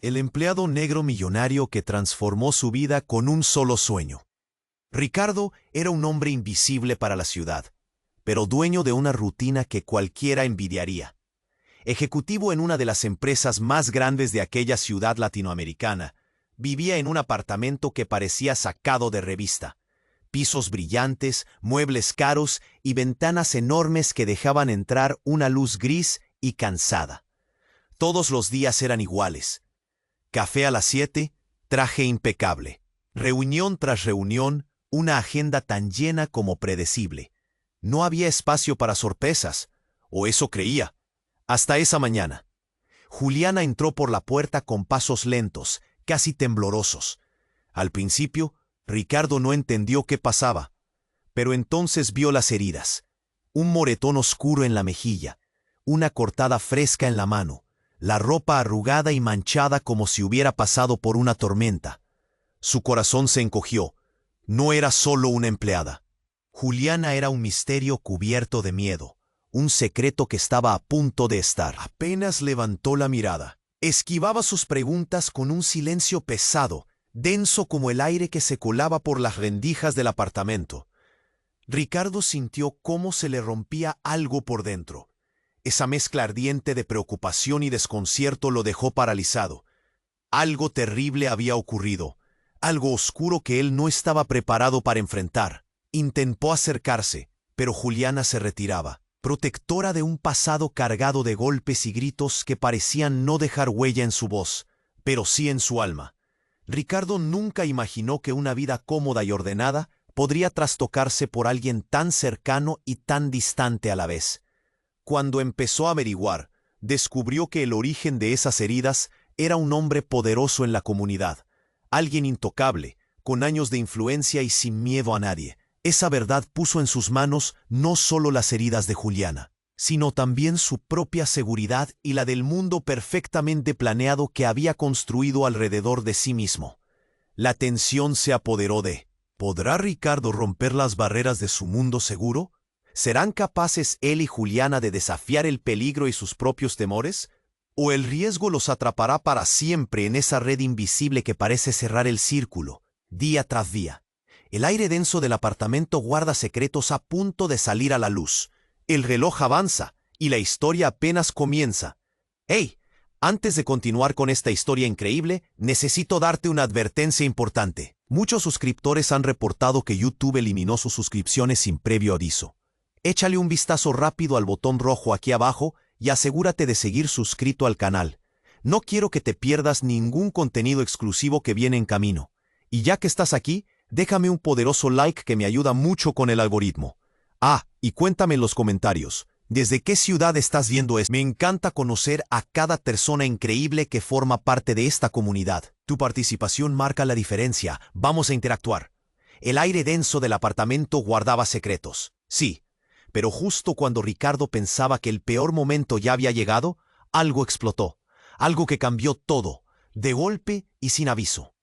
El empleado negro millonario que transformó su vida con un solo sueño. Ricardo era un hombre invisible para la ciudad, pero dueño de una rutina que cualquiera envidiaría. Ejecutivo en una de las empresas más grandes de aquella ciudad latinoamericana, vivía en un apartamento que parecía sacado de revista. Pisos brillantes, muebles caros y ventanas enormes que dejaban entrar una luz gris y cansada. Todos los días eran iguales. Café a las 7, traje impecable. Reunión tras reunión, una agenda tan llena como predecible. No había espacio para sorpresas, o eso creía. Hasta esa mañana. Juliana entró por la puerta con pasos lentos, casi temblorosos. Al principio, Ricardo no entendió qué pasaba, pero entonces vio las heridas. Un moretón oscuro en la mejilla, una cortada fresca en la mano, la ropa arrugada y manchada como si hubiera pasado por una tormenta. Su corazón se encogió. No era solo una empleada. Juliana era un misterio cubierto de miedo, un secreto que estaba a punto de estar. Apenas levantó la mirada. Esquivaba sus preguntas con un silencio pesado, denso como el aire que se colaba por las rendijas del apartamento. Ricardo sintió cómo se le rompía algo por dentro. Esa mezcla ardiente de preocupación y desconcierto lo dejó paralizado. Algo terrible había ocurrido, algo oscuro que él no estaba preparado para enfrentar. Intentó acercarse, pero Juliana se retiraba, protectora de un pasado cargado de golpes y gritos que parecían no dejar huella en su voz, pero sí en su alma. Ricardo nunca imaginó que una vida cómoda y ordenada podría trastocarse por alguien tan cercano y tan distante a la vez. Cuando empezó a averiguar, descubrió que el origen de esas heridas era un hombre poderoso en la comunidad, alguien intocable, con años de influencia y sin miedo a nadie. Esa verdad puso en sus manos no solo las heridas de Juliana, sino también su propia seguridad y la del mundo perfectamente planeado que había construido alrededor de sí mismo. La tensión se apoderó de... ¿Podrá Ricardo romper las barreras de su mundo seguro? ¿Serán capaces él y Juliana de desafiar el peligro y sus propios temores? ¿O el riesgo los atrapará para siempre en esa red invisible que parece cerrar el círculo, día tras día? El aire denso del apartamento guarda secretos a punto de salir a la luz. El reloj avanza y la historia apenas comienza. ¡Hey! Antes de continuar con esta historia increíble, necesito darte una advertencia importante. Muchos suscriptores han reportado que YouTube eliminó sus suscripciones sin previo aviso. Échale un vistazo rápido al botón rojo aquí abajo y asegúrate de seguir suscrito al canal. No quiero que te pierdas ningún contenido exclusivo que viene en camino. Y ya que estás aquí, déjame un poderoso like que me ayuda mucho con el algoritmo. Ah, y cuéntame en los comentarios, ¿desde qué ciudad estás viendo esto? Me encanta conocer a cada persona increíble que forma parte de esta comunidad. Tu participación marca la diferencia. Vamos a interactuar. El aire denso del apartamento guardaba secretos. Sí, pero justo cuando Ricardo pensaba que el peor momento ya había llegado, algo explotó. Algo que cambió todo, de golpe y sin aviso.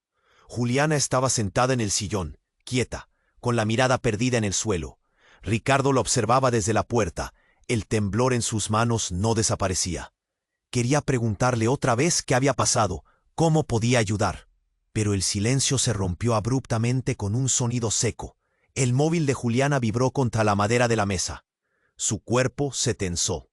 Juliana estaba sentada en el sillón, quieta, con la mirada perdida en el suelo. Ricardo la observaba desde la puerta. El temblor en sus manos no desaparecía. Quería preguntarle otra vez qué había pasado, cómo podía ayudar. Pero el silencio se rompió abruptamente con un sonido seco. El móvil de Juliana vibró contra la madera de la mesa. Su cuerpo se tensó.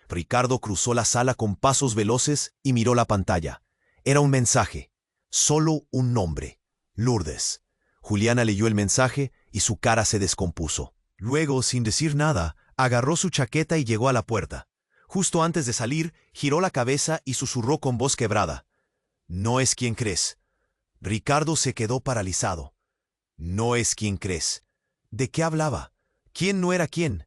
Ricardo cruzó la sala con pasos veloces y miró la pantalla. Era un mensaje. Solo un nombre. Lourdes. Juliana leyó el mensaje y su cara se descompuso. Luego, sin decir nada, agarró su chaqueta y llegó a la puerta. Justo antes de salir, giró la cabeza y susurró con voz quebrada. «No es quien crees». Ricardo se quedó paralizado. «No es quien crees». ¿De qué hablaba? ¿Quién no era quién?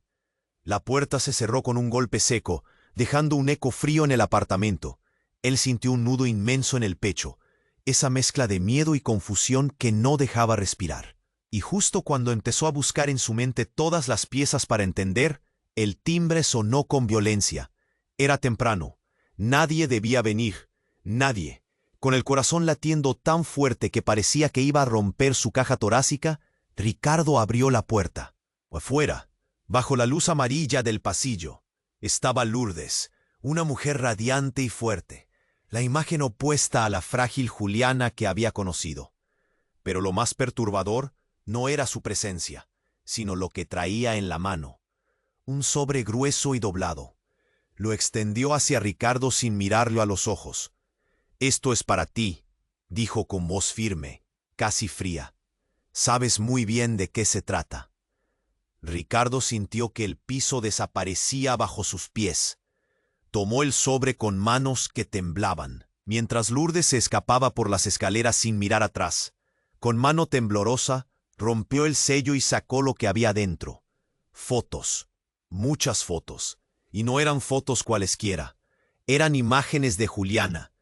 La puerta se cerró con un golpe seco, dejando un eco frío en el apartamento. Él sintió un nudo inmenso en el pecho, esa mezcla de miedo y confusión que no dejaba respirar. Y justo cuando empezó a buscar en su mente todas las piezas para entender, el timbre sonó con violencia. Era temprano. Nadie debía venir. Nadie. Con el corazón latiendo tan fuerte que parecía que iba a romper su caja torácica, Ricardo abrió la puerta. Afuera, bajo la luz amarilla del pasillo, estaba Lourdes, una mujer radiante y fuerte. la imagen opuesta a la frágil Juliana que había conocido. Pero lo más perturbador no era su presencia, sino lo que traía en la mano. Un sobre grueso y doblado. Lo extendió hacia Ricardo sin mirarlo a los ojos. «Esto es para ti», dijo con voz firme, casi fría. «Sabes muy bien de qué se trata». Ricardo sintió que el piso desaparecía bajo sus pies. Tomó el sobre con manos que temblaban, mientras Lourdes se escapaba por las escaleras sin mirar atrás. Con mano temblorosa, rompió el sello y sacó lo que había dentro. Fotos, muchas fotos, y no eran fotos cualesquiera. Eran imágenes de Juliana,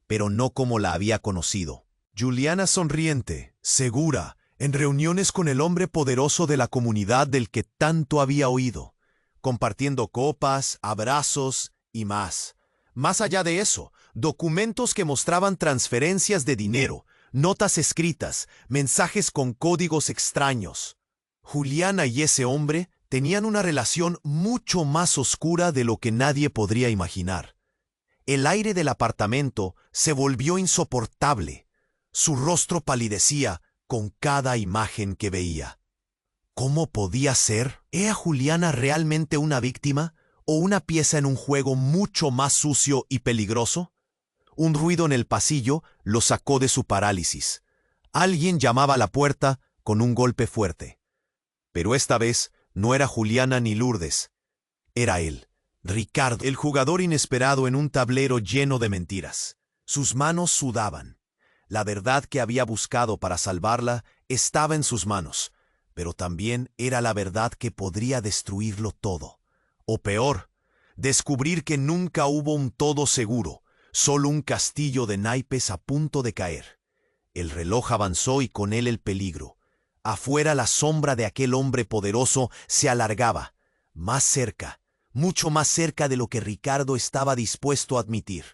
pero no como la había conocido. Juliana sonriente, segura, en reuniones con el hombre poderoso de la comunidad del que tanto había oído, compartiendo copas, abrazos y más. Más allá de eso, documentos que mostraban transferencias de dinero, notas escritas, mensajes con códigos extraños. Juliana y ese hombre tenían una relación mucho más oscura de lo que nadie podría imaginar. El aire del apartamento se volvió insoportable. Su rostro palidecía con cada imagen que veía. ¿Cómo podía ser? ¿Era Juliana realmente una víctima o una pieza en un juego mucho más sucio y peligroso? Un ruido en el pasillo lo sacó de su parálisis. Alguien llamaba a la puerta con un golpe fuerte. Pero esta vez no era Juliana ni Lourdes. Era él, Ricardo, el jugador inesperado en un tablero lleno de mentiras. Sus manos sudaban. La verdad que había buscado para salvarla estaba en sus manos, pero también era la verdad que podría destruirlo todo. O peor, descubrir que nunca hubo un todo seguro, solo un castillo de naipes a punto de caer. El reloj avanzó y con él el peligro. Afuera la sombra de aquel hombre poderoso se alargaba, más cerca, mucho más cerca de lo que Ricardo estaba dispuesto a admitir.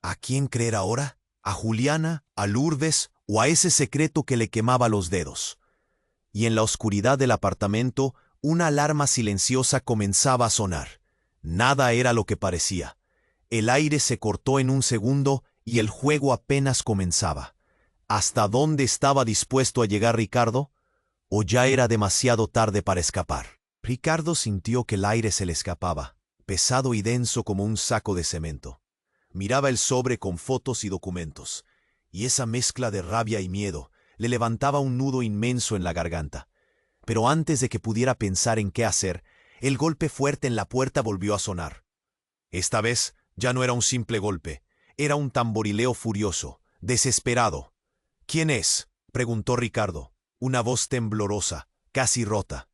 ¿A quién creer ahora? ¿A Juliana, a Lourdes o a ese secreto que le quemaba los dedos? Y en la oscuridad del apartamento, una alarma silenciosa comenzaba a sonar. Nada era lo que parecía. El aire se cortó en un segundo y el juego apenas comenzaba. ¿Hasta dónde estaba dispuesto a llegar Ricardo? ¿O ya era demasiado tarde para escapar? Ricardo sintió que el aire se le escapaba, pesado y denso como un saco de cemento. Miraba el sobre con fotos y documentos, y esa mezcla de rabia y miedo le levantaba un nudo inmenso en la garganta. Pero antes de que pudiera pensar en qué hacer, el golpe fuerte en la puerta volvió a sonar. Esta vez ya no era un simple golpe, era un tamborileo furioso, desesperado. «¿Quién es?», preguntó Ricardo. Una voz temblorosa, casi rota.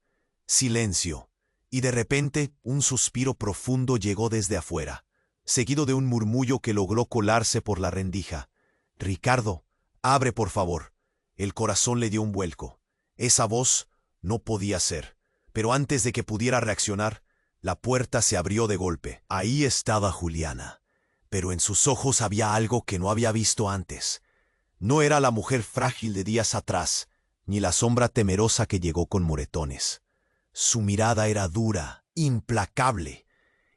Silencio, y de repente un suspiro profundo llegó desde afuera, seguido de un murmullo que logró colarse por la rendija. «Ricardo, abre por favor». El corazón le dio un vuelco. Esa voz no podía ser, pero antes de que pudiera reaccionar, la puerta se abrió de golpe. Ahí estaba Juliana, pero en sus ojos había algo que no había visto antes. No era la mujer frágil de días atrás, ni la sombra temerosa que llegó con moretones. Su mirada era dura, implacable,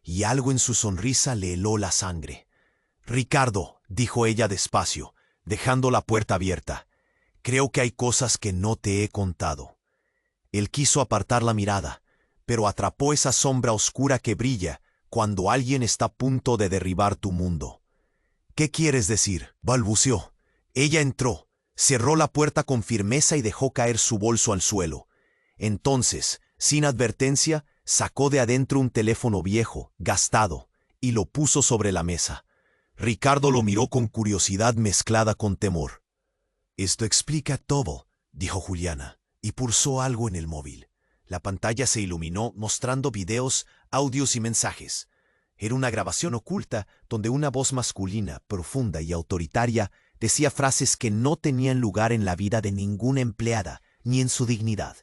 y algo en su sonrisa le heló la sangre. «Ricardo», dijo ella despacio, dejando la puerta abierta, «creo que hay cosas que no te he contado». Él quiso apartar la mirada, pero atrapó esa sombra oscura que brilla cuando alguien está a punto de derribar tu mundo. «¿Qué quieres decir?», balbuceó. Ella entró, cerró la puerta con firmeza y dejó caer su bolso al suelo. Entonces, sin advertencia, sacó de adentro un teléfono viejo, gastado, y lo puso sobre la mesa. Ricardo lo miró con curiosidad mezclada con temor. «Esto explica todo», dijo Juliana, y pulsó algo en el móvil. La pantalla se iluminó mostrando videos, audios y mensajes. Era una grabación oculta donde una voz masculina, profunda y autoritaria decía frases que no tenían lugar en la vida de ninguna empleada, ni en su dignidad.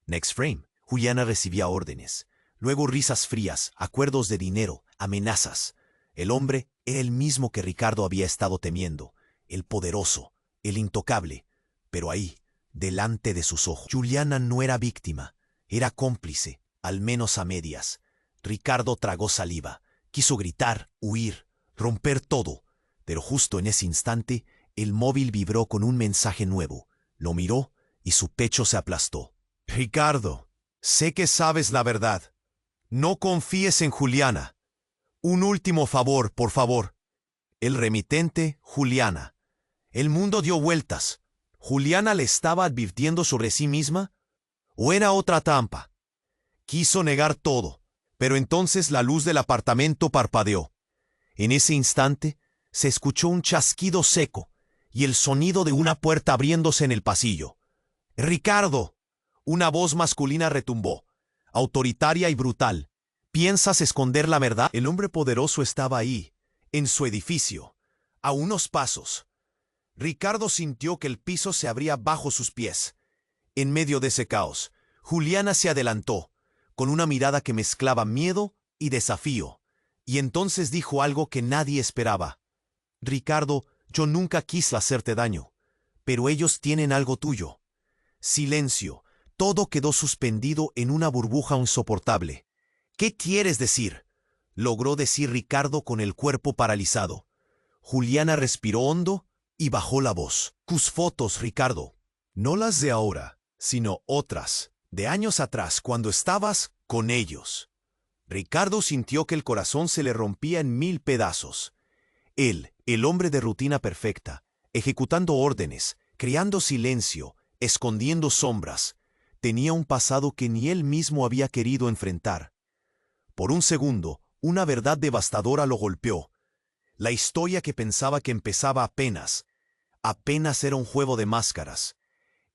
Next frame. Juliana recibía órdenes. Luego risas frías, acuerdos de dinero, amenazas. El hombre era el mismo que Ricardo había estado temiendo, el poderoso, el intocable. Pero ahí, delante de sus ojos, Juliana no era víctima, era cómplice, al menos a medias. Ricardo tragó saliva, quiso gritar, huir, romper todo, Pero justo en ese instante, el móvil vibró con un mensaje nuevo. Lo miró y su pecho se aplastó. Ricardo, sé que sabes la verdad. No confíes en Juliana. Un último favor, por favor. El remitente, Juliana. El mundo dio vueltas. ¿Juliana le estaba advirtiendo sobre sí misma? ¿O era otra trampa? Quiso negar todo, pero entonces la luz del apartamento parpadeó. En ese instante, se escuchó un chasquido seco y el sonido de una puerta abriéndose en el pasillo. ¡Ricardo! Una voz masculina retumbó, autoritaria y brutal. ¿Piensas esconder la verdad? El hombre poderoso estaba ahí, en su edificio, a unos pasos. Ricardo sintió que el piso se abría bajo sus pies. En medio de ese caos, Juliana se adelantó, con una mirada que mezclaba miedo y desafío, y entonces dijo algo que nadie esperaba. Ricardo, yo nunca quise hacerte daño, pero ellos tienen algo tuyo. Silencio. Todo quedó suspendido en una burbuja insoportable. ¿Qué quieres decir?, logró decir Ricardo con el cuerpo paralizado. Juliana respiró hondo y bajó la voz. Tus fotos, Ricardo. No las de ahora, sino otras, de años atrás, cuando estabas con ellos. Ricardo sintió que el corazón se le rompía en 1000 pedazos. Él, el hombre de rutina perfecta, ejecutando órdenes, creando silencio, escondiendo sombras, tenía un pasado que ni él mismo había querido enfrentar. Por un segundo, una verdad devastadora lo golpeó. La historia que pensaba que empezaba apenas era un juego de máscaras.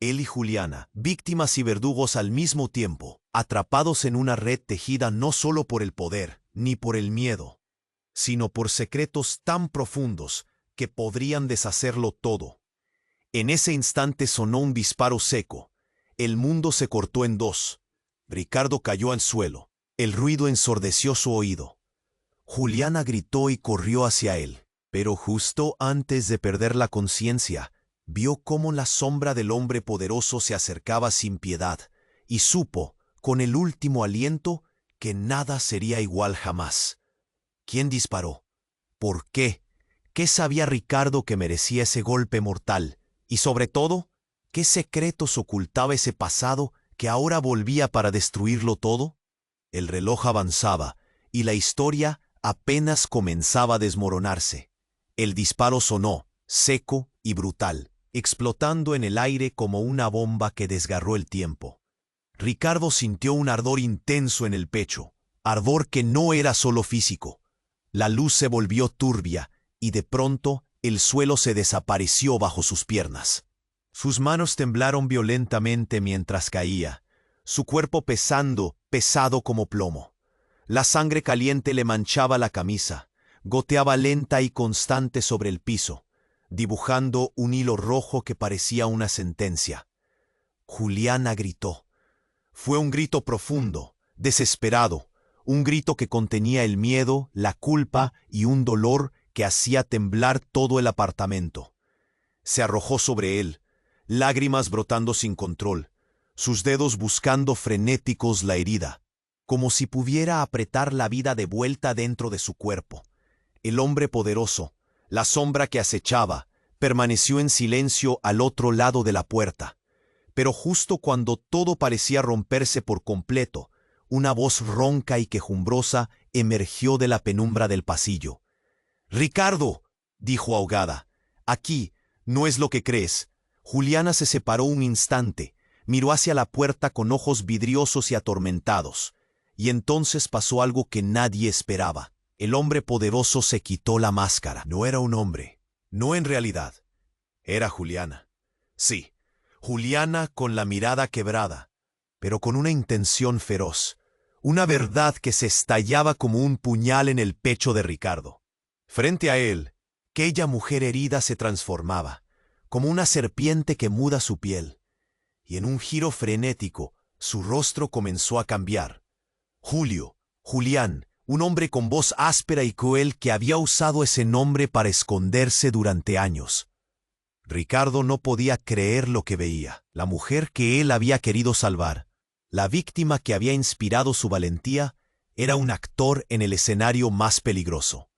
Él y Juliana, víctimas y verdugos al mismo tiempo, atrapados en una red tejida no solo por el poder, ni por el miedo, sino por secretos tan profundos que podrían deshacerlo todo. En ese instante sonó un disparo seco. El mundo se cortó en dos. Ricardo cayó al suelo. El ruido ensordeció su oído. Juliana gritó y corrió hacia él, pero justo antes de perder la conciencia, vio cómo la sombra del hombre poderoso se acercaba sin piedad, y supo, con el último aliento, que nada sería igual jamás. ¿Quién disparó? ¿Por qué? ¿Qué sabía Ricardo que merecía ese golpe mortal? Y sobre todo, ¿qué secretos ocultaba ese pasado que ahora volvía para destruirlo todo? El reloj avanzaba, y la historia apenas comenzaba a desmoronarse. El disparo sonó, seco y brutal, explotando en el aire como una bomba que desgarró el tiempo. Ricardo sintió un ardor intenso en el pecho, ardor que no era solo físico. La luz se volvió turbia, y de pronto el suelo se desapareció bajo sus piernas. Sus manos temblaron violentamente mientras caía, su cuerpo pesado como plomo. La sangre caliente le manchaba la camisa, goteaba lenta y constante sobre el piso, dibujando un hilo rojo que parecía una sentencia. Juliana gritó. Fue un grito profundo, desesperado, un grito que contenía el miedo, la culpa y un dolor que hacía temblar todo el apartamento. Se arrojó sobre él, lágrimas brotando sin control, sus dedos buscando frenéticos la herida, como si pudiera apretar la vida de vuelta dentro de su cuerpo. El hombre poderoso, la sombra que acechaba, permaneció en silencio al otro lado de la puerta. Pero justo cuando todo parecía romperse por completo, una voz ronca y quejumbrosa emergió de la penumbra del pasillo. «Ricardo», dijo ahogada, «aquí, no es lo que crees». Juliana se separó un instante, miró hacia la puerta con ojos vidriosos y atormentados, y entonces pasó algo que nadie esperaba. El hombre poderoso se quitó la máscara. No era un hombre, no en realidad. Era Juliana. Sí, Juliana con la mirada quebrada, pero con una intención feroz, una verdad que se estallaba como un puñal en el pecho de Ricardo. Frente a él, aquella mujer herida se transformaba, como una serpiente que muda su piel, y en un giro frenético, su rostro comenzó a cambiar. Julián, un hombre con voz áspera y cruel que había usado ese nombre para esconderse durante años. Ricardo no podía creer lo que veía. La mujer que él había querido salvar, la víctima que había inspirado su valentía, era un actor en el escenario más peligroso.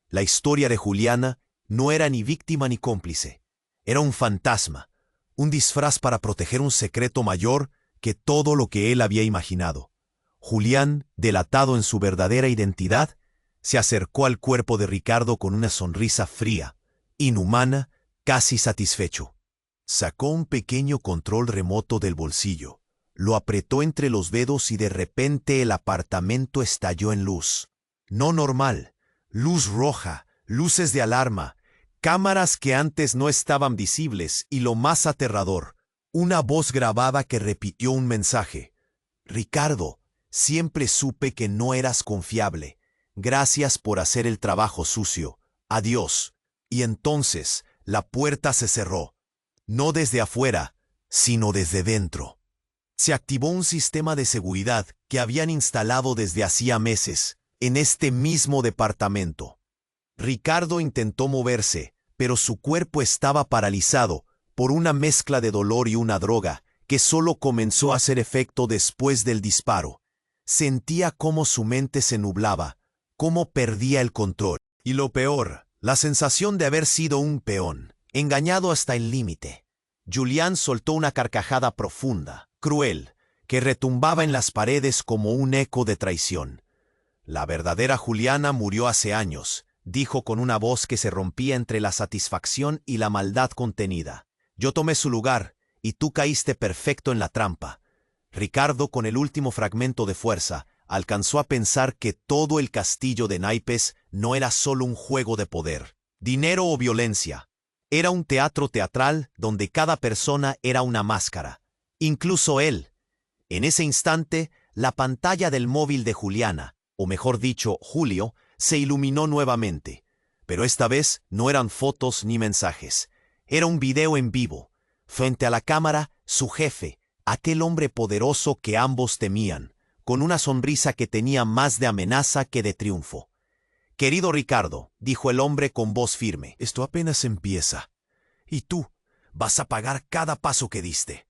La historia de Juliana no era ni víctima ni cómplice. Era un fantasma, un disfraz para proteger un secreto mayor que todo lo que él había imaginado. Julián, delatado en su verdadera identidad, se acercó al cuerpo de Ricardo con una sonrisa fría, inhumana, casi satisfecho. Sacó un pequeño control remoto del bolsillo, lo apretó entre los dedos y de repente el apartamento estalló en luz. No normal, luz roja, luces de alarma, cámaras que antes no estaban visibles y lo más aterrador, una voz grabada que repitió un mensaje. Ricardo, siempre supe que no eras confiable. Gracias por hacer el trabajo sucio. Adiós. Y entonces la puerta se cerró. No desde afuera, sino desde dentro. Se activó un sistema de seguridad que habían instalado desde hacía meses, en este mismo departamento. Ricardo intentó moverse, pero su cuerpo estaba paralizado por una mezcla de dolor y una droga que solo comenzó a hacer efecto después del disparo. Sentía cómo su mente se nublaba, cómo perdía el control. Y lo peor, la sensación de haber sido un peón, engañado hasta el límite. Julián soltó una carcajada profunda, cruel, que retumbaba en las paredes como un eco de traición. La verdadera Juliana murió hace años, dijo con una voz que se rompía entre la satisfacción y la maldad contenida. Yo tomé su lugar, y tú caíste perfecto en la trampa. Ricardo, con el último fragmento de fuerza, alcanzó a pensar que todo el castillo de naipes no era solo un juego de poder, dinero o violencia. Era un teatro teatral donde cada persona era una máscara, incluso él. En ese instante, la pantalla del móvil de Juliana, o mejor dicho, Julio, se iluminó nuevamente. Pero esta vez no eran fotos ni mensajes. Era un video en vivo. Frente a la cámara, su jefe, aquel hombre poderoso que ambos temían, con una sonrisa que tenía más de amenaza que de triunfo. «Querido Ricardo», dijo el hombre con voz firme, «esto apenas empieza. Y tú vas a pagar cada paso que diste».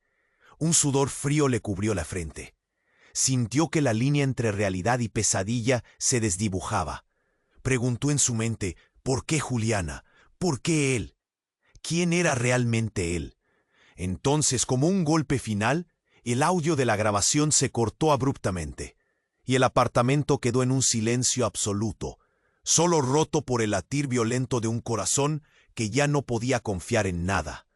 Un sudor frío le cubrió la frente. Sintió que la línea entre realidad y pesadilla se desdibujaba. Preguntó en su mente, ¿por qué Juliana? ¿Por qué él? ¿Quién era realmente él? Entonces, como un golpe final, el audio de la grabación se cortó abruptamente, y el apartamento quedó en un silencio absoluto, solo roto por el latir violento de un corazón que ya no podía confiar en nada.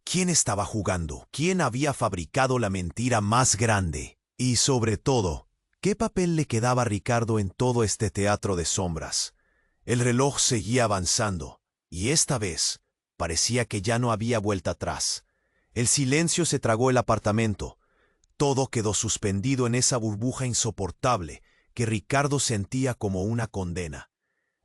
¿Quién estaba jugando? ¿Quién había fabricado la mentira más grande? Y sobre todo, ¿qué papel le quedaba a Ricardo en todo este teatro de sombras? El reloj seguía avanzando, y esta vez parecía que ya no había vuelta atrás. El silencio se tragó el apartamento. Todo quedó suspendido en esa burbuja insoportable que Ricardo sentía como una condena.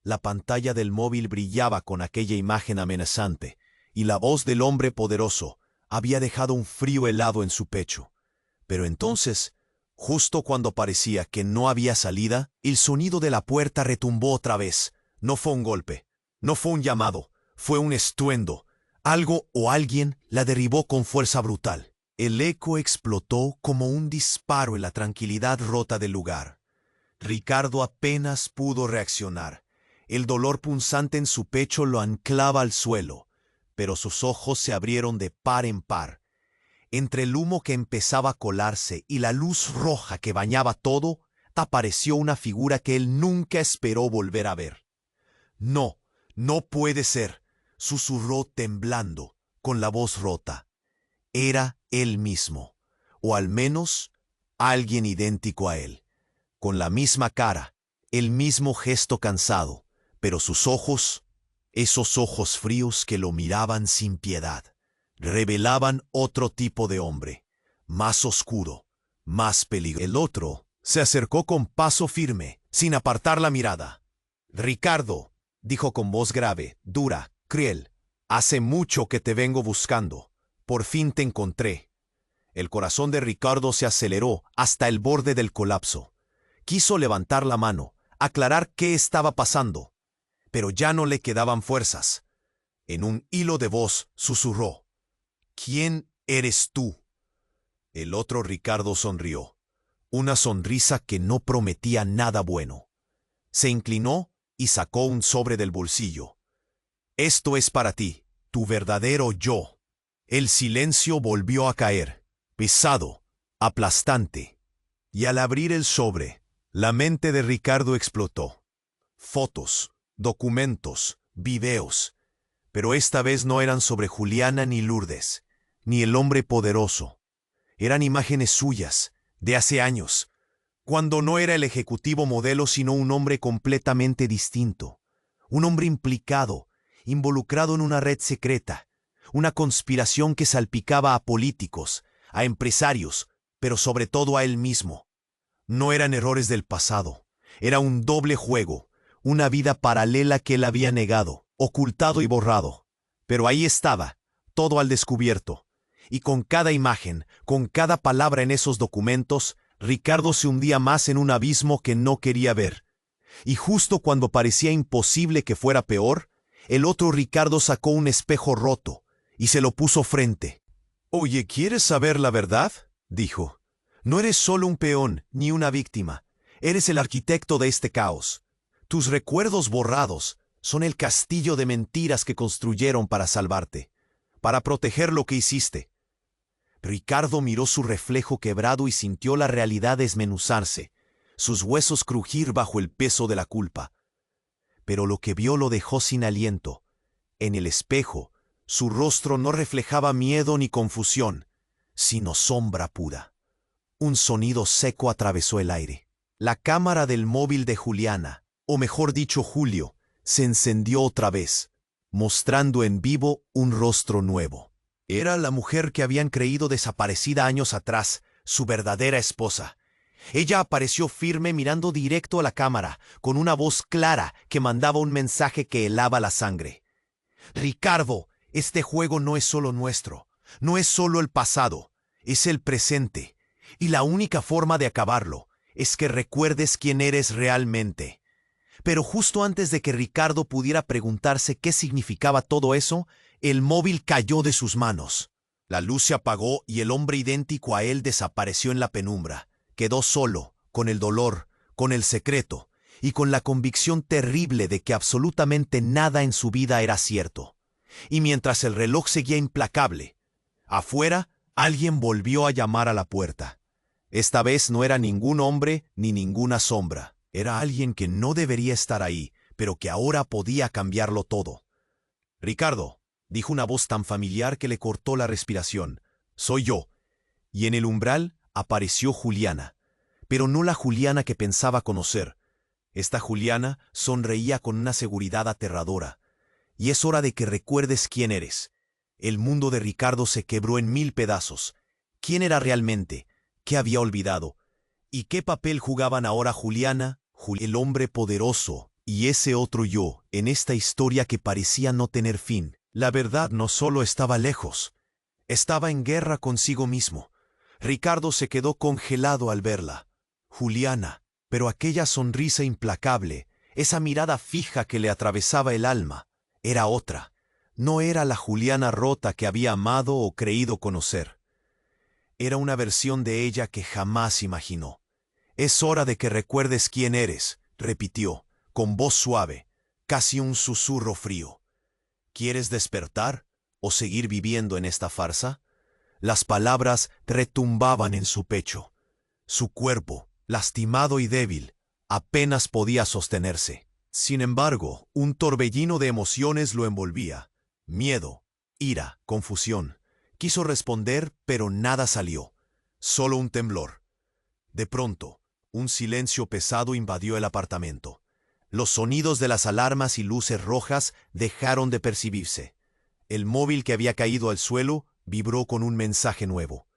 La pantalla del móvil brillaba con aquella imagen amenazante, y la voz del hombre poderoso había dejado un frío helado en su pecho. Pero entonces, justo cuando parecía que no había salida, el sonido de la puerta retumbó otra vez. No fue un golpe, no fue un llamado, fue un estruendo. Algo o alguien la derribó con fuerza brutal. El eco explotó como un disparo en la tranquilidad rota del lugar. Ricardo apenas pudo reaccionar. El dolor punzante en su pecho lo anclaba al suelo, pero sus ojos se abrieron de par en par. Entre el humo que empezaba a colarse y la luz roja que bañaba todo, apareció una figura que él nunca esperó volver a ver. «No, no puede ser», susurró temblando, con la voz rota. Era él mismo, o al menos alguien idéntico a él, con la misma cara, el mismo gesto cansado, pero sus ojos, esos ojos fríos que lo miraban sin piedad, revelaban otro tipo de hombre, más oscuro, más peligroso. El otro se acercó con paso firme, sin apartar la mirada. «Ricardo», dijo con voz grave, dura, cruel, «hace mucho que te vengo buscando. Por fin te encontré». El corazón de Ricardo se aceleró hasta el borde del colapso. Quiso levantar la mano, aclarar qué estaba pasando, pero ya no le quedaban fuerzas. En un hilo de voz susurró, «¿Quién eres tú?» El otro Ricardo sonrió, una sonrisa que no prometía nada bueno. Se inclinó y sacó un sobre del bolsillo. Esto es para ti, tu verdadero yo. El silencio volvió a caer, pesado, aplastante. Y al abrir el sobre, la mente de Ricardo explotó. Fotos, documentos, videos. Pero esta vez no eran sobre Juliana ni Lourdes, ni el hombre poderoso. Eran imágenes suyas, de hace años, cuando no era el ejecutivo modelo sino un hombre completamente distinto. Un hombre implicado, involucrado en una red secreta, una conspiración que salpicaba a políticos, a empresarios, pero sobre todo a él mismo. No eran errores del pasado, era un doble juego, una vida paralela que él había negado, ocultado y borrado. Pero ahí estaba, todo al descubierto. Y con cada imagen, con cada palabra en esos documentos, Ricardo se hundía más en un abismo que no quería ver. Y justo cuando parecía imposible que fuera peor, el otro Ricardo sacó un espejo roto y se lo puso frente. «Oye, ¿quieres saber la verdad?», dijo. «No eres solo un peón ni una víctima. Eres el arquitecto de este caos. Tus recuerdos borrados son el castillo de mentiras que construyeron para salvarte, para proteger lo que hiciste». Ricardo miró su reflejo quebrado y sintió la realidad desmenuzarse, sus huesos crujir bajo el peso de la culpa. Pero lo que vio lo dejó sin aliento. En el espejo, su rostro no reflejaba miedo ni confusión, sino sombra pura. Un sonido seco atravesó el aire. La cámara del móvil de Juliana, o mejor dicho Julio, se encendió otra vez, mostrando en vivo un rostro nuevo. Era la mujer que habían creído desaparecida años atrás, su verdadera esposa. Ella apareció firme mirando directo a la cámara, con una voz clara que mandaba un mensaje que helaba la sangre. «Ricardo, este juego no es solo nuestro, no es solo el pasado, es el presente. Y la única forma de acabarlo es que recuerdes quién eres realmente». Pero justo antes de que Ricardo pudiera preguntarse qué significaba todo eso, el móvil cayó de sus manos. La luz se apagó y el hombre idéntico a él desapareció en la penumbra. Quedó solo, con el dolor, con el secreto y con la convicción terrible de que absolutamente nada en su vida era cierto. Y mientras el reloj seguía implacable, afuera alguien volvió a llamar a la puerta. Esta vez no era ningún hombre ni ninguna sombra. Era alguien que no debería estar ahí, pero que ahora podía cambiarlo todo. «Ricardo», dijo una voz tan familiar que le cortó la respiración. «Soy yo». Y en el umbral apareció Juliana, pero no la Juliana que pensaba conocer. Esta Juliana sonreía con una seguridad aterradora. «Y es hora de que recuerdes quién eres». El mundo de Ricardo se quebró en 1000 pedazos. ¿Quién era realmente? ¿Qué había olvidado? ¿Y qué papel jugaban ahora Juliana, el hombre poderoso, y ese otro yo, en esta historia que parecía no tener fin? La verdad no solo estaba lejos, estaba en guerra consigo mismo. Ricardo se quedó congelado al verla. Juliana, pero aquella sonrisa implacable, esa mirada fija que le atravesaba el alma, era otra. No era la Juliana rota que había amado o creído conocer. Era una versión de ella que jamás imaginó. «Es hora de que recuerdes quién eres», repitió, con voz suave, casi un susurro frío. «¿Quieres despertar o seguir viviendo en esta farsa?». Las palabras retumbaban en su pecho. Su cuerpo, lastimado y débil, apenas podía sostenerse. Sin embargo, un torbellino de emociones lo envolvía. Miedo, ira, confusión. Quiso responder, pero nada salió. Solo un temblor. De pronto, un silencio pesado invadió el apartamento. Los sonidos de las alarmas y luces rojas dejaron de percibirse. El móvil que había caído al suelo vibró con un mensaje nuevo.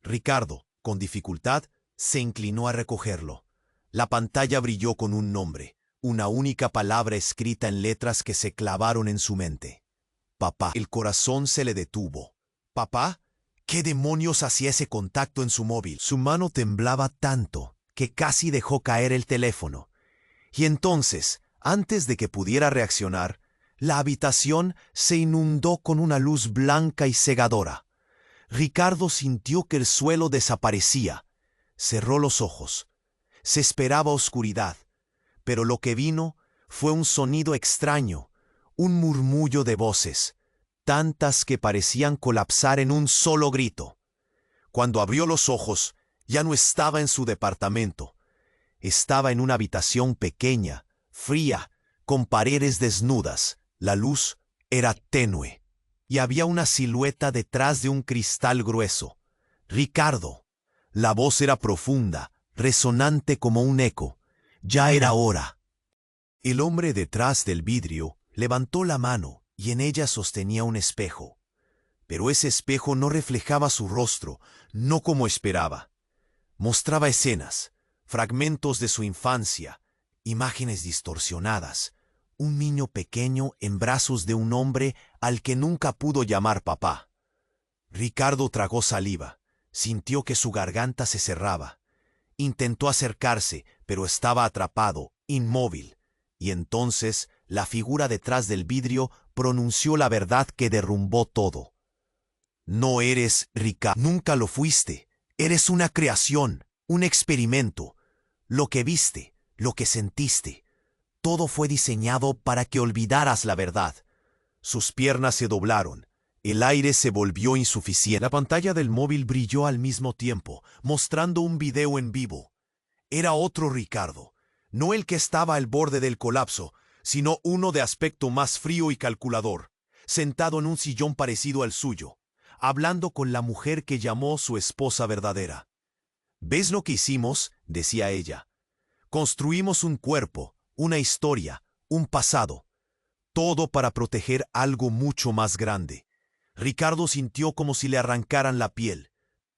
Ricardo, con dificultad, se inclinó a recogerlo. La pantalla brilló con un nombre, una única palabra escrita en letras que se clavaron en su mente. «Papá». El corazón se le detuvo. «¿Papá? ¿Qué demonios hacía ese contacto en su móvil?». Su mano temblaba tanto que casi dejó caer el teléfono. Y entonces, antes de que pudiera reaccionar, la habitación se inundó con una luz blanca y cegadora. Ricardo sintió que el suelo desaparecía. Cerró los ojos. Se esperaba oscuridad, pero lo que vino fue un sonido extraño, Un murmullo de voces, tantas que parecían colapsar en un solo grito. Cuando abrió los ojos, ya no estaba en su departamento. Estaba en una habitación pequeña, fría, con paredes desnudas. La luz era tenue, y había una silueta detrás de un cristal grueso. Ricardo. La voz era profunda, resonante como un eco. Ya era hora. El hombre detrás del vidrio levantó la mano y en ella sostenía un espejo. Pero ese espejo no reflejaba su rostro, no como esperaba. Mostraba escenas, fragmentos de su infancia, imágenes distorsionadas, un niño pequeño en brazos de un hombre al que nunca pudo llamar papá. Ricardo tragó saliva, sintió que su garganta se cerraba. Intentó acercarse, pero estaba atrapado, inmóvil. Y entonces la figura detrás del vidrio pronunció la verdad que derrumbó todo. No eres Ricardo, nunca lo fuiste. Eres una creación, un experimento. Lo que viste, lo que sentiste, todo fue diseñado para que olvidaras la verdad. Sus piernas se doblaron. El aire se volvió insuficiente. La pantalla del móvil brilló al mismo tiempo, mostrando un video en vivo. Era otro Ricardo, no el que estaba al borde del colapso, sino uno de aspecto más frío y calculador, sentado en un sillón parecido al suyo, hablando con la mujer que llamó su esposa verdadera. ¿Ves lo que hicimos?, decía ella. Construimos un cuerpo, una historia, un pasado. Todo para proteger algo mucho más grande. Ricardo sintió como si le arrancaran la piel.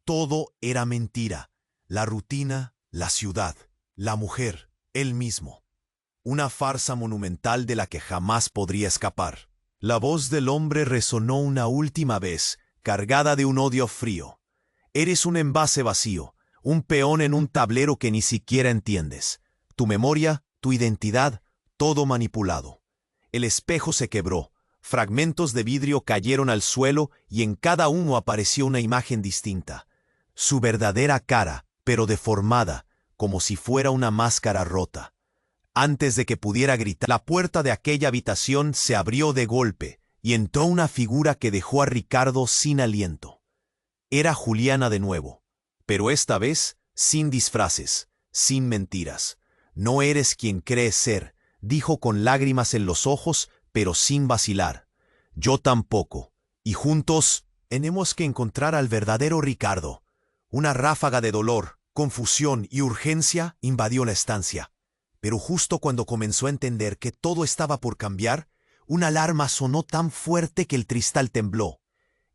Todo era mentira. La rutina, la ciudad, la mujer, él mismo. Una farsa monumental de la que jamás podría escapar. La voz del hombre resonó una última vez, cargada de un odio frío. Eres un envase vacío, un peón en un tablero que ni siquiera entiendes. Tu memoria, tu identidad, todo manipulado. El espejo se quebró. Fragmentos de vidrio cayeron al suelo y en cada uno apareció una imagen distinta. Su verdadera cara, pero deformada, como si fuera una máscara rota. Antes de que pudiera gritar, la puerta de aquella habitación se abrió de golpe y entró una figura que dejó a Ricardo sin aliento. Era Juliana de nuevo, pero esta vez sin disfraces, sin mentiras. No eres quien crees ser, dijo con lágrimas en los ojos, pero sin vacilar. Yo tampoco. Y juntos tenemos que encontrar al verdadero Ricardo. Una ráfaga de dolor, confusión y urgencia invadió la estancia. Pero justo cuando comenzó a entender que todo estaba por cambiar, una alarma sonó tan fuerte que el cristal tembló.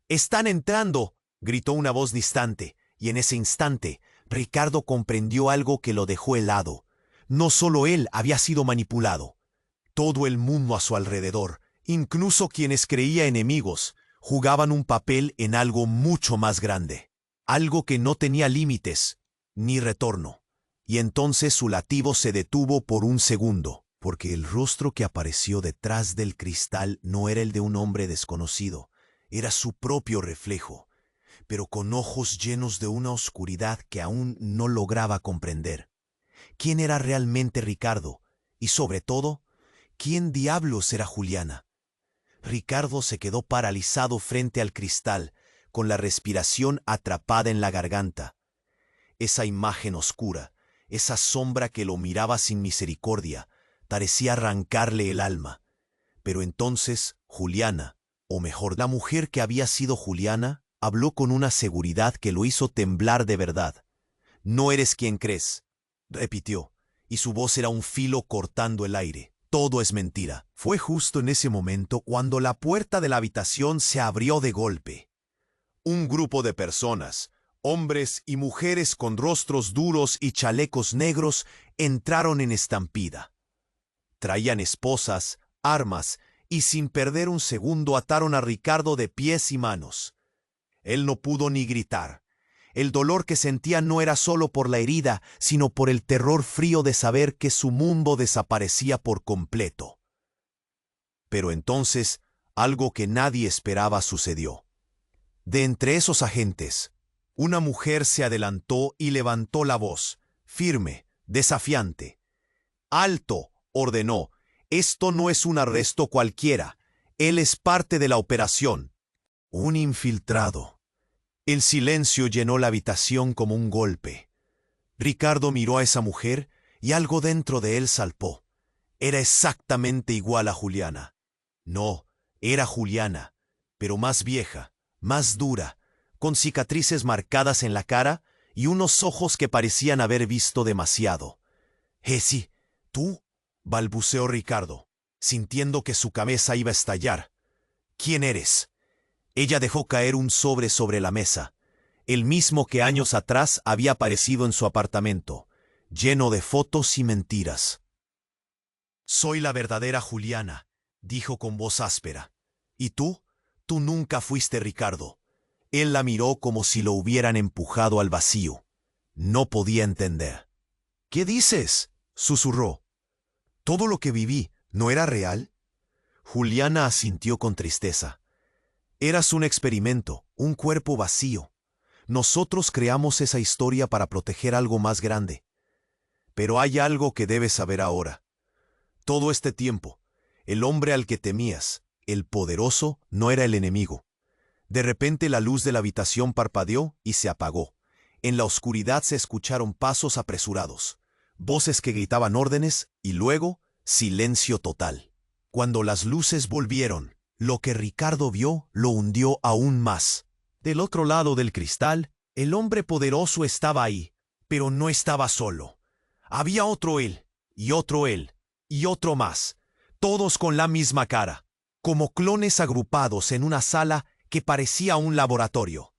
«¡Están entrando!», gritó una voz distante, y en ese instante, Ricardo comprendió algo que lo dejó helado. No solo él había sido manipulado. Todo el mundo a su alrededor, incluso quienes creía enemigos, jugaban un papel en algo mucho más grande. Algo que no tenía límites, ni retorno. Y entonces su latido se detuvo por un segundo, porque el rostro que apareció detrás del cristal no era el de un hombre desconocido, era su propio reflejo, pero con ojos llenos de una oscuridad que aún no lograba comprender. ¿Quién era realmente Ricardo? Y sobre todo, ¿quién diablos era Juliana? Ricardo se quedó paralizado frente al cristal, con la respiración atrapada en la garganta. Esa imagen oscura, esa sombra que lo miraba sin misericordia, parecía arrancarle el alma. Pero entonces Juliana, o mejor, la mujer que había sido Juliana, habló con una seguridad que lo hizo temblar de verdad. «No eres quien crees», repitió, y su voz era un filo cortando el aire. «Todo es mentira». Fue justo en ese momento cuando la puerta de la habitación se abrió de golpe. Un grupo de personas, hombres y mujeres con rostros duros y chalecos negros, entraron en estampida. Traían esposas, armas, y sin perder un segundo ataron a Ricardo de pies y manos. Él no pudo ni gritar. El dolor que sentía no era solo por la herida, sino por el terror frío de saber que su mundo desaparecía por completo. Pero entonces, algo que nadie esperaba sucedió. De entre esos agentes, una mujer se adelantó y levantó la voz, firme, desafiante. «¡Alto!», ordenó. «Esto no es un arresto cualquiera. Él es parte de la operación. Un infiltrado. El silencio llenó la habitación como un golpe. Ricardo miró a esa mujer y algo dentro de él salpó. Era exactamente igual a Juliana. No, era Juliana, pero más vieja, más dura, con cicatrices marcadas en la cara y unos ojos que parecían haber visto demasiado. «Sí, ¿tú?», balbuceó Ricardo, sintiendo que su cabeza iba a estallar. «¿Quién eres?». Ella dejó caer un sobre la mesa, el mismo que años atrás había aparecido en su apartamento, lleno de fotos y mentiras. «Soy la verdadera Juliana», dijo con voz áspera. «¿Y tú? Tú nunca fuiste Ricardo». Él la miró como si lo hubieran empujado al vacío. No podía entender. «¿Qué dices?», susurró. «¿Todo lo que viví no era real?». Juliana asintió con tristeza. «Eras un experimento, un cuerpo vacío. Nosotros creamos esa historia para proteger algo más grande. Pero hay algo que debes saber ahora. Todo este tiempo, el hombre al que temías, el poderoso, no era el enemigo». De repente la luz de la habitación parpadeó y se apagó. En la oscuridad se escucharon pasos apresurados, voces que gritaban órdenes y luego silencio total. Cuando las luces volvieron, lo que Ricardo vio lo hundió aún más. Del otro lado del cristal, el hombre poderoso estaba ahí, pero no estaba solo. Había otro él, y otro él, y otro más, todos con la misma cara, como clones agrupados en una sala que parecía un laboratorio.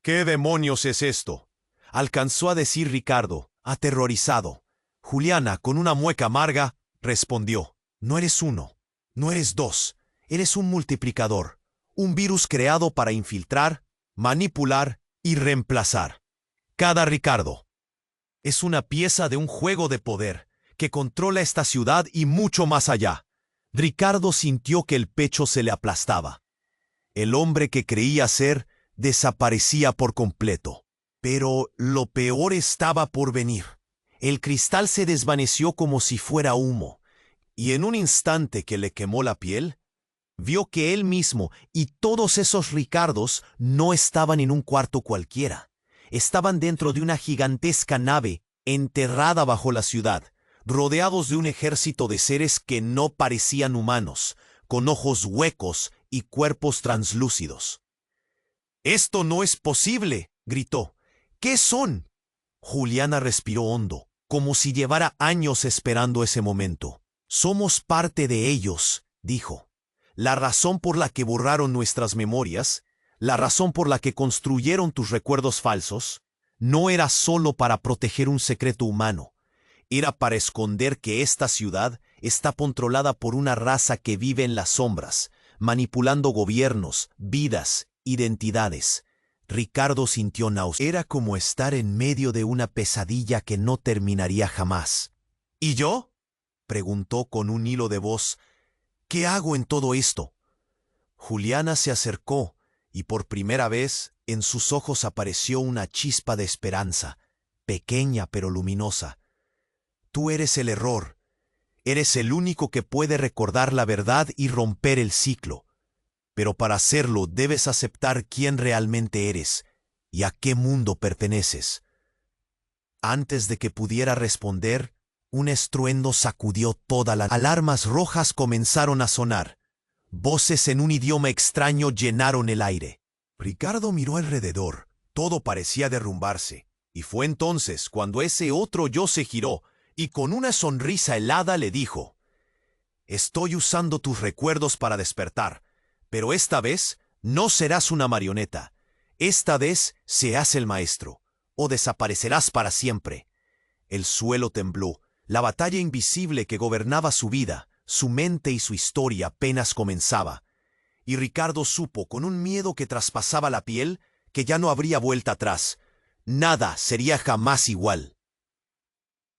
«¿Qué demonios es esto?», alcanzó a decir Ricardo, aterrorizado. Juliana, con una mueca amarga, respondió: «No eres uno, no eres dos, eres un multiplicador, un virus creado para infiltrar, manipular y reemplazar. Cada Ricardo es una pieza de un juego de poder que controla esta ciudad y mucho más allá». Ricardo sintió que el pecho se le aplastaba. El hombre que creía ser desaparecía por completo. Pero lo peor estaba por venir. El cristal se desvaneció como si fuera humo, y en un instante que le quemó la piel, vio que él mismo y todos esos Ricardos no estaban en un cuarto cualquiera. Estaban dentro de una gigantesca nave enterrada bajo la ciudad, rodeados de un ejército de seres que no parecían humanos, con ojos huecos y cuerpos translúcidos. «¡Esto no es posible!», gritó. «¿Qué son?». Juliana respiró hondo, como si llevara años esperando ese momento. «Somos parte de ellos», dijo. «La razón por la que borraron nuestras memorias, la razón por la que construyeron tus recuerdos falsos, no era solo para proteger un secreto humano. Era para esconder que esta ciudad está controlada por una raza que vive en las sombras, manipulando gobiernos, vidas, identidades». Ricardo sintió náusea. Era como estar en medio de una pesadilla que no terminaría jamás. «¿Y yo?», preguntó con un hilo de voz. «¿Qué hago en todo esto?». Juliana se acercó y por primera vez en sus ojos apareció una chispa de esperanza, pequeña pero luminosa. «Tú eres el error. Eres el único que puede recordar la verdad y romper el ciclo. Pero para hacerlo debes aceptar quién realmente eres y a qué mundo perteneces». Antes de que pudiera responder, un estruendo sacudió toda la... Alarmas rojas comenzaron a sonar. Voces en un idioma extraño llenaron el aire. Ricardo miró alrededor. Todo parecía derrumbarse. Y fue entonces cuando ese otro yo se giró y con una sonrisa helada le dijo: «Estoy usando tus recuerdos para despertar, pero esta vez no serás una marioneta. Esta vez seas el maestro, o desaparecerás para siempre». El suelo tembló. La batalla invisible que gobernaba su vida, su mente y su historia apenas comenzaba. Y Ricardo supo, con un miedo que traspasaba la piel, que ya no habría vuelta atrás. Nada sería jamás igual.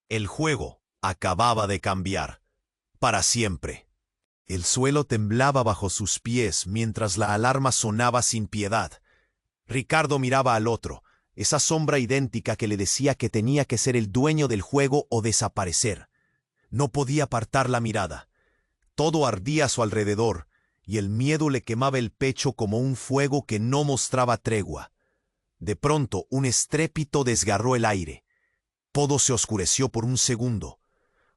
El juego acababa de cambiar. Para siempre. El suelo temblaba bajo sus pies mientras la alarma sonaba sin piedad. Ricardo miraba al otro, esa sombra idéntica que le decía que tenía que ser el dueño del juego o desaparecer. No podía apartar la mirada. Todo ardía a su alrededor, y el miedo le quemaba el pecho como un fuego que no mostraba tregua. De pronto, un estrépito desgarró el aire. Todo se oscureció por un segundo.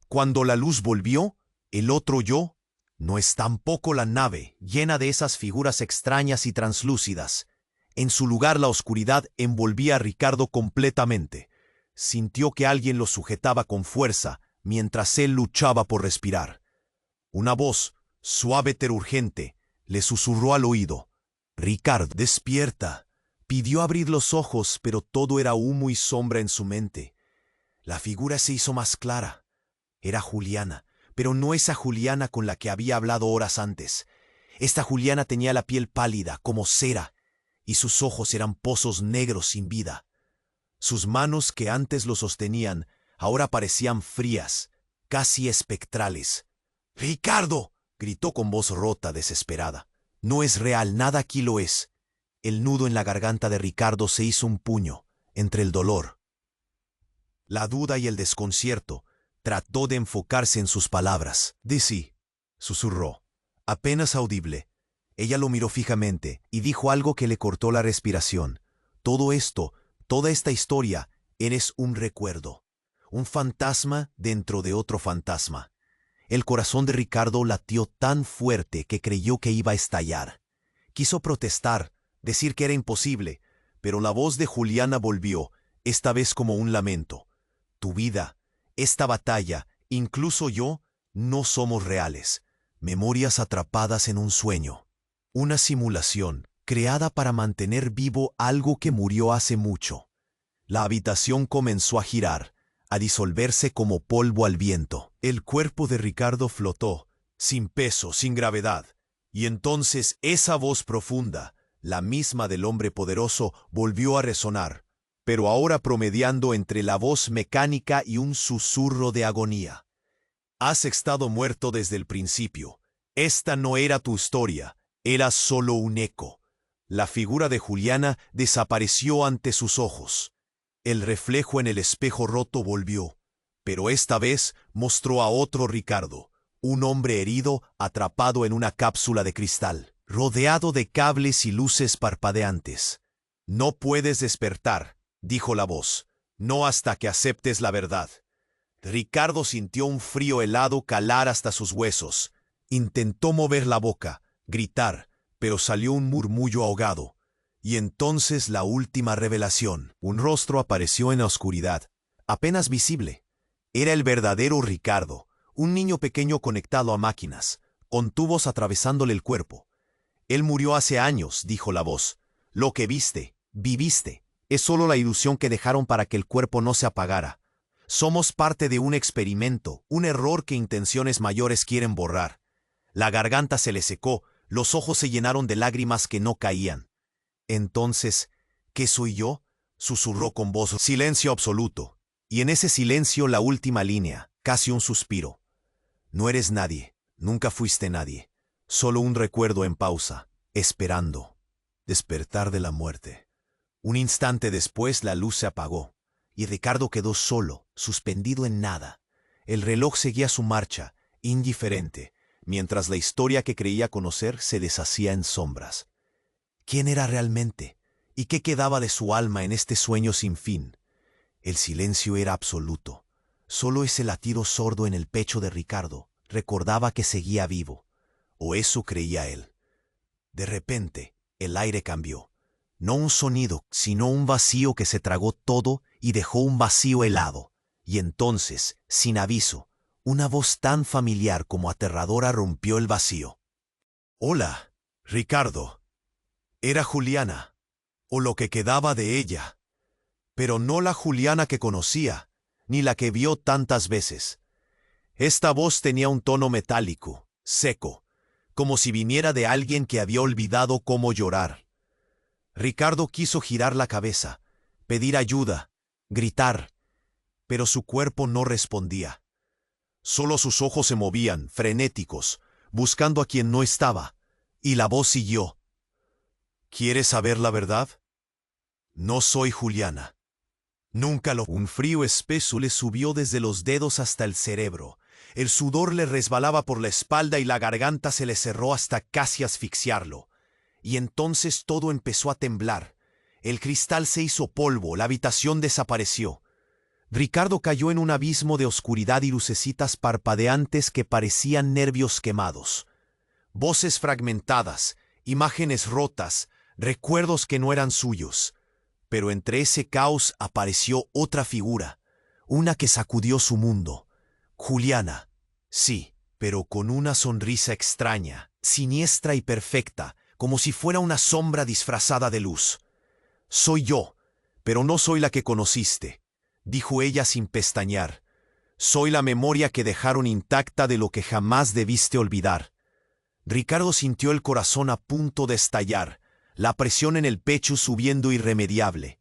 Cuando la luz volvió, el otro yo no es tampoco la nave, llena de esas figuras extrañas y translúcidas. En su lugar la oscuridad envolvía a Ricardo completamente. Sintió que alguien lo sujetaba con fuerza, mientras él luchaba por respirar. Una voz, suave pero urgente, le susurró al oído. «Ricardo, despierta». Pidió abrir los ojos, pero todo era humo y sombra en su mente. La figura se hizo más clara. Era Juliana, pero no esa Juliana con la que había hablado horas antes. Esta Juliana tenía la piel pálida, como cera, y sus ojos eran pozos negros sin vida. Sus manos, que antes lo sostenían, ahora parecían frías, casi espectrales. «¡Ricardo!», gritó con voz rota, desesperada. «No es real, nada aquí lo es». El nudo en la garganta de Ricardo se hizo un puño, entre el dolor, la duda y el desconcierto. Trató de enfocarse en sus palabras. «Dici», susurró, apenas audible. Ella lo miró fijamente y dijo algo que le cortó la respiración. «Todo esto, toda esta historia, eres un recuerdo. Un fantasma dentro de otro fantasma». El corazón de Ricardo latió tan fuerte que creyó que iba a estallar. Quiso protestar, decir que era imposible, pero la voz de Juliana volvió, esta vez como un lamento. «Tu vida, esta batalla, incluso yo, no somos reales. Memorias atrapadas en un sueño. Una simulación, creada para mantener vivo algo que murió hace mucho». La habitación comenzó a girar, a disolverse como polvo al viento. El cuerpo de Ricardo flotó, sin peso, sin gravedad. Y entonces esa voz profunda, la misma del hombre poderoso, volvió a resonar, pero ahora promediando entre la voz mecánica y un susurro de agonía. «Has estado muerto desde el principio. Esta no era tu historia, era solo un eco». La figura de Juliana desapareció ante sus ojos. El reflejo en el espejo roto volvió, pero esta vez mostró a otro Ricardo, un hombre herido atrapado en una cápsula de cristal, rodeado de cables y luces parpadeantes. «No puedes despertar», dijo la voz, «no hasta que aceptes la verdad». Ricardo sintió un frío helado calar hasta sus huesos. Intentó mover la boca, gritar, pero salió un murmullo ahogado. Y entonces la última revelación. Un rostro apareció en la oscuridad, apenas visible. Era el verdadero Ricardo, un niño pequeño conectado a máquinas, con tubos atravesándole el cuerpo. «Él murió hace años», dijo la voz. «Lo que viste, viviste, es solo la ilusión que dejaron para que el cuerpo no se apagara. Somos parte de un experimento, un error que intenciones mayores quieren borrar». La garganta se le secó, los ojos se llenaron de lágrimas que no caían. «Entonces, ¿qué soy yo?», susurró con voz. Silencio absoluto. Y en ese silencio la última línea, casi un suspiro. «No eres nadie, nunca fuiste nadie. Solo un recuerdo en pausa, esperando. Despertar de la muerte». Un instante después la luz se apagó, y Ricardo quedó solo, suspendido en nada. El reloj seguía su marcha, indiferente, mientras la historia que creía conocer se deshacía en sombras. ¿Quién era realmente? ¿Y qué quedaba de su alma en este sueño sin fin? El silencio era absoluto. Solo ese latido sordo en el pecho de Ricardo recordaba que seguía vivo. O eso creía él. De repente, el aire cambió. No un sonido, sino un vacío que se tragó todo y dejó un vacío helado. Y entonces, sin aviso, una voz tan familiar como aterradora rompió el vacío. «Hola, Ricardo». Era Juliana, o lo que quedaba de ella. Pero no la Juliana que conocía, ni la que vio tantas veces. Esta voz tenía un tono metálico, seco, como si viniera de alguien que había olvidado cómo llorar. Ricardo quiso girar la cabeza, pedir ayuda, gritar, pero su cuerpo no respondía. Solo sus ojos se movían, frenéticos, buscando a quien no estaba, y la voz siguió. «¿Quieres saber la verdad? No soy Juliana. Nunca lo...». Un frío espeso le subió desde los dedos hasta el cerebro. El sudor le resbalaba por la espalda y la garganta se le cerró hasta casi asfixiarlo. Y entonces todo empezó a temblar. El cristal se hizo polvo, la habitación desapareció. Ricardo cayó en un abismo de oscuridad y lucecitas parpadeantes que parecían nervios quemados. Voces fragmentadas, imágenes rotas, recuerdos que no eran suyos. Pero entre ese caos apareció otra figura, una que sacudió su mundo. Juliana. Sí, pero con una sonrisa extraña, siniestra y perfecta, como si fuera una sombra disfrazada de luz. Soy yo, pero no soy la que conociste, dijo ella sin pestañear. Soy la memoria que dejaron intacta de lo que jamás debiste olvidar. Ricardo sintió el corazón a punto de estallar, la presión en el pecho subiendo irremediable.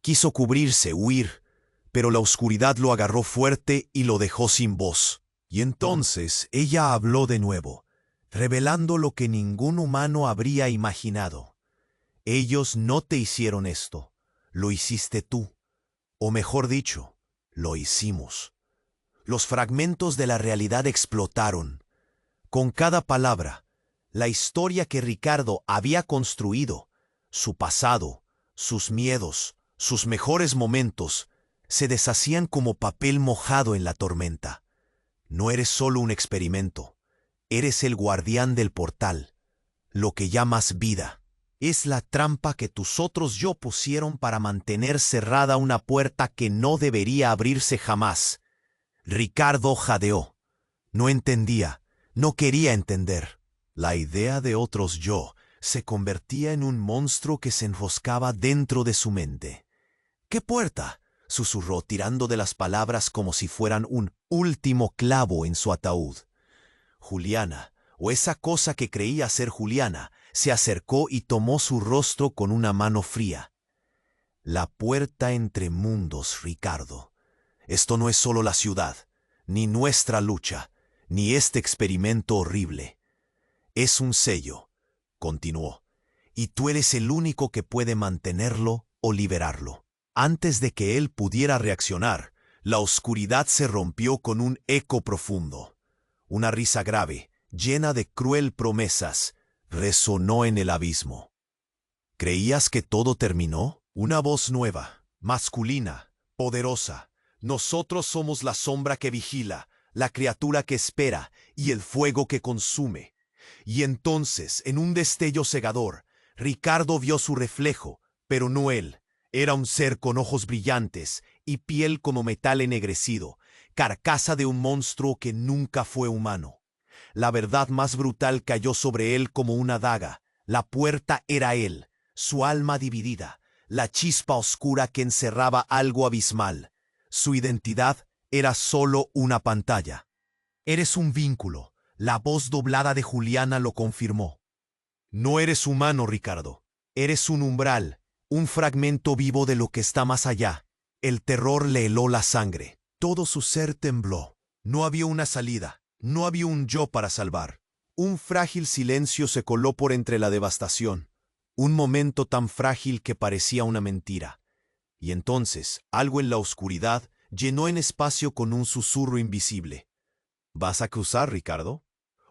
Quiso cubrirse, huir, pero la oscuridad lo agarró fuerte y lo dejó sin voz. Y entonces ella habló de nuevo, revelando lo que ningún humano habría imaginado. Ellos no te hicieron esto, lo hiciste tú. O mejor dicho, lo hicimos. Los fragmentos de la realidad explotaron. Con cada palabra, la historia que Ricardo había construido, su pasado, sus miedos, sus mejores momentos, se deshacían como papel mojado en la tormenta. No eres solo un experimento, eres el guardián del portal, lo que llamas vida. Es la trampa que tus otros yo pusieron para mantener cerrada una puerta que no debería abrirse jamás. Ricardo jadeó. No entendía, no quería entender. La idea de otros yo se convertía en un monstruo que se enroscaba dentro de su mente. ¿Qué puerta?, susurró tirando de las palabras como si fueran un último clavo en su ataúd. Juliana, o esa cosa que creía ser Juliana, se acercó y tomó su rostro con una mano fría. La puerta entre mundos, Ricardo. Esto no es solo la ciudad, ni nuestra lucha, ni este experimento horrible. Es un sello, continuó, y tú eres el único que puede mantenerlo o liberarlo. Antes de que él pudiera reaccionar, la oscuridad se rompió con un eco profundo. Una risa grave, llena de cruel promesas, resonó en el abismo. ¿Creías que todo terminó? Una voz nueva, masculina, poderosa. Nosotros somos la sombra que vigila, la criatura que espera y el fuego que consume. Y entonces, en un destello cegador, Ricardo vio su reflejo, pero no él. Era un ser con ojos brillantes y piel como metal ennegrecido, carcasa de un monstruo que nunca fue humano. La verdad más brutal cayó sobre él como una daga. La puerta era él, su alma dividida, la chispa oscura que encerraba algo abismal. Su identidad era solo una pantalla. Eres un vínculo. La voz doblada de Juliana lo confirmó. No eres humano, Ricardo. Eres un umbral, un fragmento vivo de lo que está más allá. El terror le heló la sangre. Todo su ser tembló. No había una salida. No había un yo para salvar. Un frágil silencio se coló por entre la devastación. Un momento tan frágil que parecía una mentira. Y entonces, algo en la oscuridad llenó en espacio con un susurro invisible. ¿Vas a cruzar, Ricardo?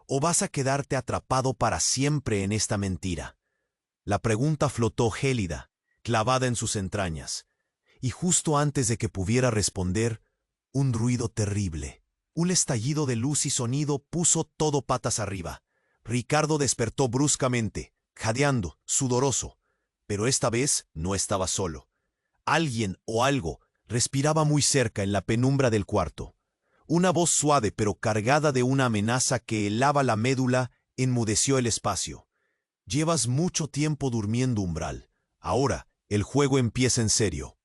¿O vas a quedarte atrapado para siempre en esta mentira? La pregunta flotó gélida, clavada en sus entrañas. Y justo antes de que pudiera responder, un ruido terrible. Un estallido de luz y sonido puso todo patas arriba. Ricardo despertó bruscamente, jadeando, sudoroso. Pero esta vez no estaba solo. Alguien o algo respiraba muy cerca en la penumbra del cuarto. Una voz suave pero cargada de una amenaza que helaba la médula enmudeció el espacio. Llevas mucho tiempo durmiendo, umbral. Ahora el juego empieza en serio.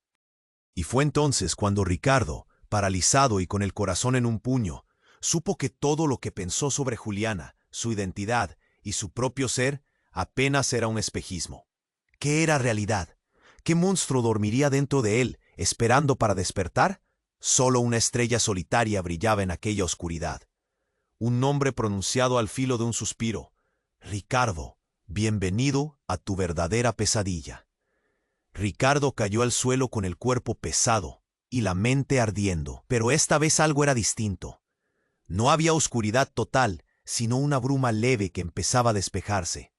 Y fue entonces cuando Ricardo, paralizado y con el corazón en un puño, supo que todo lo que pensó sobre Juliana, su identidad y su propio ser apenas era un espejismo. ¿Qué era realidad? ¿Qué monstruo dormiría dentro de él, esperando para despertar? Solo una estrella solitaria brillaba en aquella oscuridad. Un nombre pronunciado al filo de un suspiro. Ricardo, bienvenido a tu verdadera pesadilla. Ricardo cayó al suelo con el cuerpo pesado y la mente ardiendo, pero esta vez algo era distinto. No había oscuridad total, sino una bruma leve que empezaba a despejarse.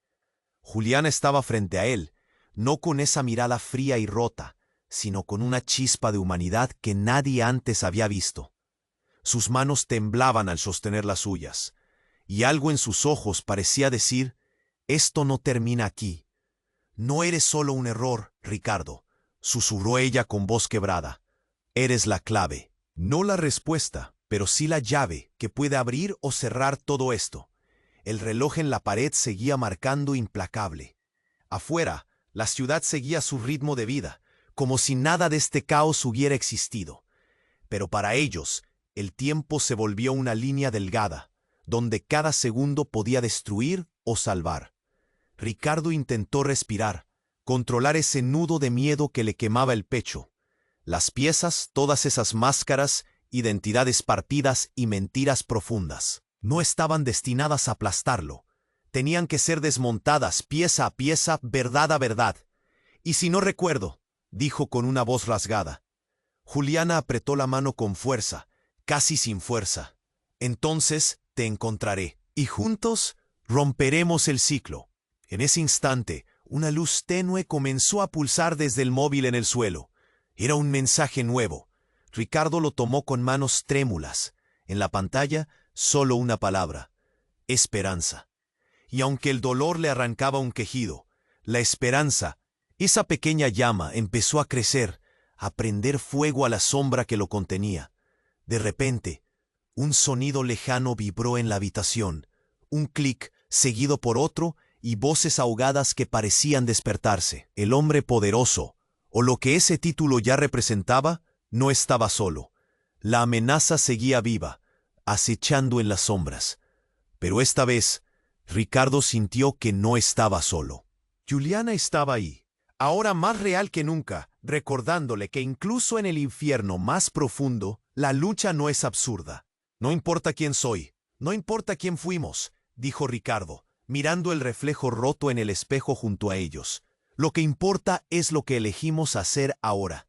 Juliana estaba frente a él, no con esa mirada fría y rota, sino con una chispa de humanidad que nadie antes había visto. Sus manos temblaban al sostener las suyas, y algo en sus ojos parecía decir: «Esto no termina aquí». «No eres solo un error, Ricardo», susurró ella con voz quebrada. «Eres la clave». No la respuesta, pero sí la llave que puede abrir o cerrar todo esto. El reloj en la pared seguía marcando implacable. Afuera, la ciudad seguía su ritmo de vida, como si nada de este caos hubiera existido. Pero para ellos, el tiempo se volvió una línea delgada, donde cada segundo podía destruir o salvar. Ricardo intentó respirar, controlar ese nudo de miedo que le quemaba el pecho. Las piezas, todas esas máscaras, identidades partidas y mentiras profundas, no estaban destinadas a aplastarlo. Tenían que ser desmontadas pieza a pieza, verdad a verdad. «Y si no recuerdo», dijo con una voz rasgada. Juliana apretó la mano con fuerza, casi sin fuerza. «Entonces te encontraré, y juntos romperemos el ciclo». En ese instante, una luz tenue comenzó a pulsar desde el móvil en el suelo. Era un mensaje nuevo. Ricardo lo tomó con manos trémulas. En la pantalla, solo una palabra: esperanza. Y aunque el dolor le arrancaba un quejido, la esperanza, esa pequeña llama, empezó a crecer, a prender fuego a la sombra que lo contenía. De repente, un sonido lejano vibró en la habitación. Un clic, seguido por otro, y voces ahogadas que parecían despertarse. El hombre poderoso, o lo que ese título ya representaba, no estaba solo. La amenaza seguía viva, acechando en las sombras. Pero esta vez, Ricardo sintió que no estaba solo. Juliana estaba ahí, ahora más real que nunca, recordándole que incluso en el infierno más profundo, la lucha no es absurda. «No importa quién soy, no importa quién fuimos», dijo Ricardo, mirando el reflejo roto en el espejo junto a ellos. «Lo que importa es lo que elegimos hacer ahora».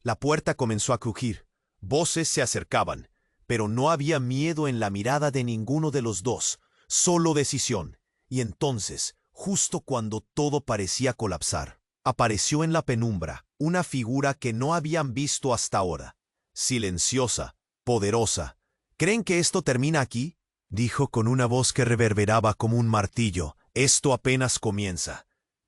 La puerta comenzó a crujir. Voces se acercaban, pero no había miedo en la mirada de ninguno de los dos, solo decisión. Y entonces, justo cuando todo parecía colapsar, apareció en la penumbra una figura que no habían visto hasta ahora. Silenciosa, poderosa. «¿Creen que esto termina aquí?», dijo con una voz que reverberaba como un martillo. «Esto apenas comienza».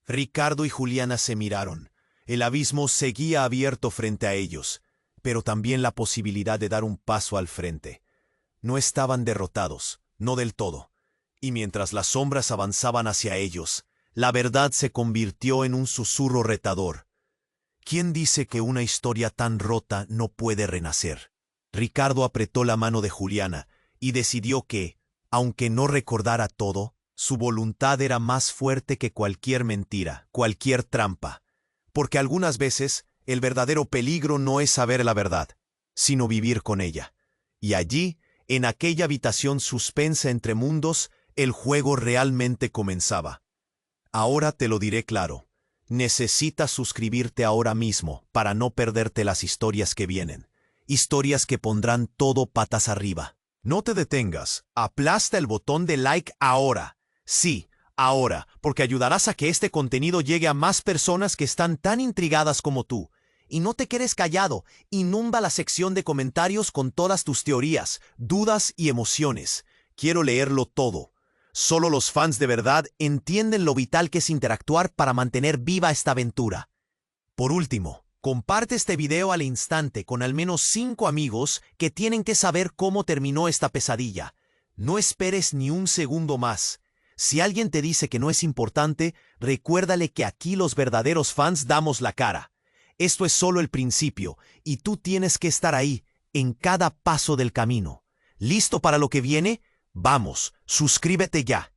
Ricardo y Juliana se miraron. El abismo seguía abierto frente a ellos, pero también la posibilidad de dar un paso al frente. No estaban derrotados, no del todo. Y mientras las sombras avanzaban hacia ellos, la verdad se convirtió en un susurro retador. ¿Quién dice que una historia tan rota no puede renacer? Ricardo apretó la mano de Juliana y decidió que, aunque no recordara todo, su voluntad era más fuerte que cualquier mentira, cualquier trampa. Porque algunas veces el verdadero peligro no es saber la verdad, sino vivir con ella. Y allí, en aquella habitación suspensa entre mundos, el juego realmente comenzaba. Ahora te lo diré claro. Necesitas suscribirte ahora mismo para no perderte las historias que vienen. Historias que pondrán todo patas arriba. No te detengas. Aplasta el botón de like ahora. Sí, ahora, porque ayudarás a que este contenido llegue a más personas que están tan intrigadas como tú. Y no te quedes callado. Inunda la sección de comentarios con todas tus teorías, dudas y emociones. Quiero leerlo todo. Solo los fans de verdad entienden lo vital que es interactuar para mantener viva esta aventura. Por último, comparte este video al instante con al menos 5 amigos que tienen que saber cómo terminó esta pesadilla. No esperes ni un segundo más. Si alguien te dice que no es importante, recuérdale que aquí los verdaderos fans damos la cara. Esto es solo el principio, y tú tienes que estar ahí, en cada paso del camino. ¿Listo para lo que viene? Vamos, suscríbete ya.